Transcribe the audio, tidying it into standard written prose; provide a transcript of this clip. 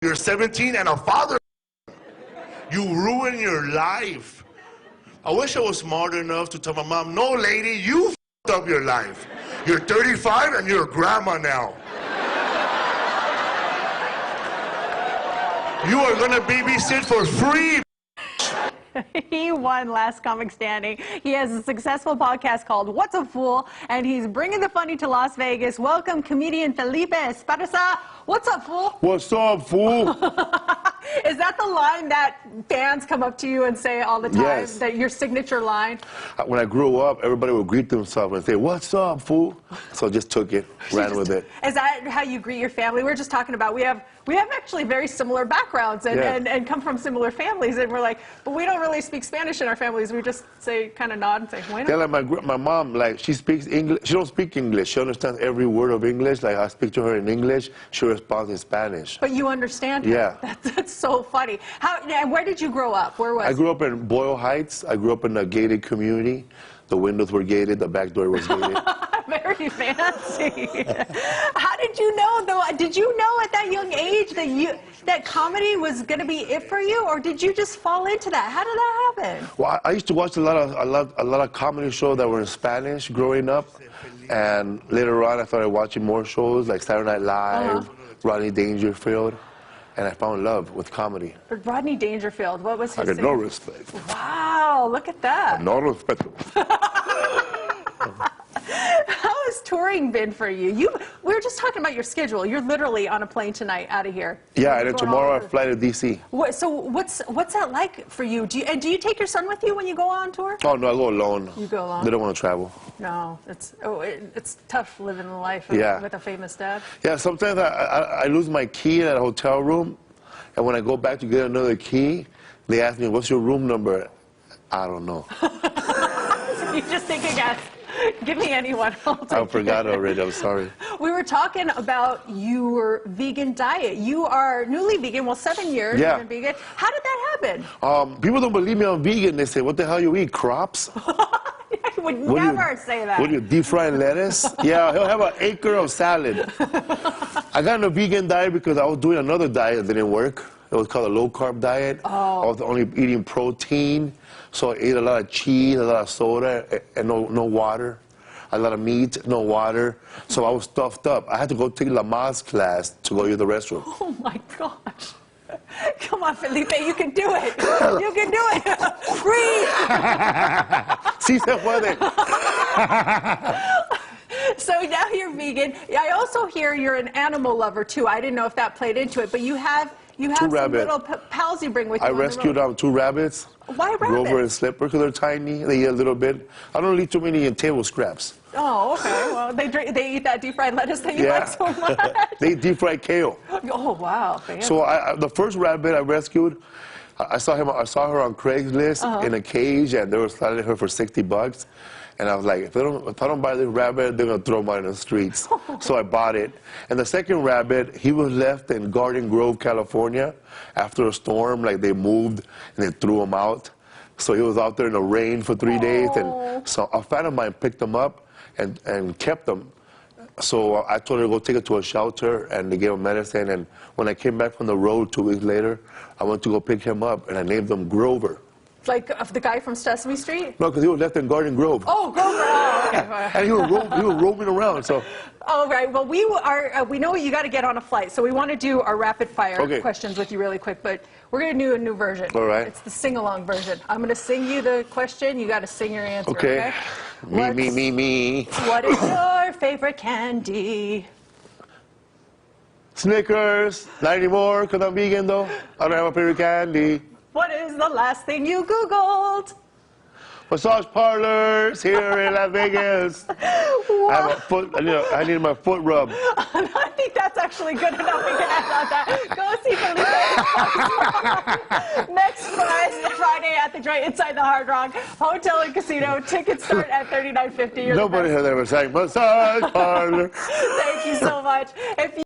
You're 17 and a father. You ruin your life. I wish I was smart enough to tell my mom, no, lady, you f***ed up your life. You're 35 and you're a grandma now. You are going to babysit for free. He won Last Comic Standing. He has a successful podcast called What's a Fool, and he's bringing the funny to Las Vegas. Welcome, comedian Felipe Esparza. What's up, fool? What's up, fool? Is that the line that fans come up to you and say all the time? Yes. That your signature line? When I grew up, everybody would greet themselves and say, what's up, fool? So I just took it, ran with it. Is that how you greet your family? We're just talking about, we have actually very similar backgrounds and come from similar families, and we're like, but we don't really speak Spanish in our families. We just say, kind of nod and say, bueno. Yeah, like my mom, like, she speaks English. She don't speak English. She understands every word of English. Like, I speak to her in English. She responds in Spanish. But you understand her. Yeah. That's so funny. Where did you grow up? Where was I grew up in Boyle Heights. I grew up in a gated community. The windows were gated. The back door was gated. Very fancy. How did you know, though? Did you know at that young age that comedy was going to be it for you, or did you just fall into that? How did that happen? Well, I used to watch a lot of comedy shows that were in Spanish growing up, and later on I started watching more shows like Saturday Night Live, Rodney Dangerfield, and I found love with comedy. But Rodney Dangerfield, what was his I got no respect. Wow, look at that. No respect. How has touring been for you? We were just talking about your schedule. You're literally on a plane tonight out of here. Yeah, and then tomorrow I fly to D.C. So what's that like for you? Do you take your son with you when you go on tour? Oh, no, I go alone. You go alone? They don't want to travel. No, it's tough living the life with a famous dad. Yeah, sometimes I lose my key in a hotel room, and when I go back to get another key, they ask me, what's your room number? I don't know. You just take a guess. Give me anyone. I forgot already. I'm sorry. We were talking about your vegan diet. You are newly vegan. Well, 7 years you've been vegan. How did that happen? People don't believe me I'm vegan. They say, what the hell you eat, crops? I would never say that. What do you, deep frying lettuce? Yeah, he'll have an acre of salad. I got on a vegan diet because I was doing another diet that didn't work. It was called a low-carb diet. Oh. I was only eating protein, so I ate a lot of cheese, a lot of soda, and no water. A lot of meat, no water. So I was stuffed up. I had to go take Lamaze class to go use the restroom. Oh, my gosh. Come on, Felipe, you can do it. You can do it. Breathe. Sí se puede. So now you're vegan. I also hear you're an animal lover, too. I didn't know if that played into it, but you have some little pals you bring with you. I rescued 2 rabbits. Why rabbits? Grover and Slipper, because they're tiny. They eat a little bit. I don't eat too many table scraps. Oh, okay. Well, they eat that deep fried lettuce that you like so much. They eat deep fried kale. Oh, wow. Fancy. So the first rabbit I rescued, I saw her on Craigslist in a cage, and they were selling her for $60. And I was like, if I don't buy this rabbit, they're gonna throw mine in the streets. So I bought it. And the second rabbit, he was left in Garden Grove, California, after a storm. Like, they moved and they threw him out. So he was out there in the rain for 3 days. And so a friend of mine picked him up and kept him. So I told her to go take it to a shelter, and they gave him medicine. And when I came back from the road 2 weeks later, I went to go pick him up, and I named him Grover. Like the guy from Sesame Street? No, because he was left in Garden Grove. Oh, Grover. Oh, okay. And he was roaming around. So. All right. Well, we know you got to get on a flight, so we want to do our rapid fire questions with you really quick. But we're going to do a new version. All right. It's the sing-along version. I'm going to sing you the question. You got to sing your answer. Okay. Me. What is your favorite candy? Snickers. Not anymore, because I'm vegan, though. I don't have a favorite candy. What is the last thing you Googled? Massage parlors here in Las Vegas. I need my foot rubbed. I think that's actually good enough. We can end on that. Go see Felipe next Friday at the Joint inside the Hard Rock Hotel and Casino. Tickets start at $39.50. Nobody has ever sang massage parlor. Thank you so much.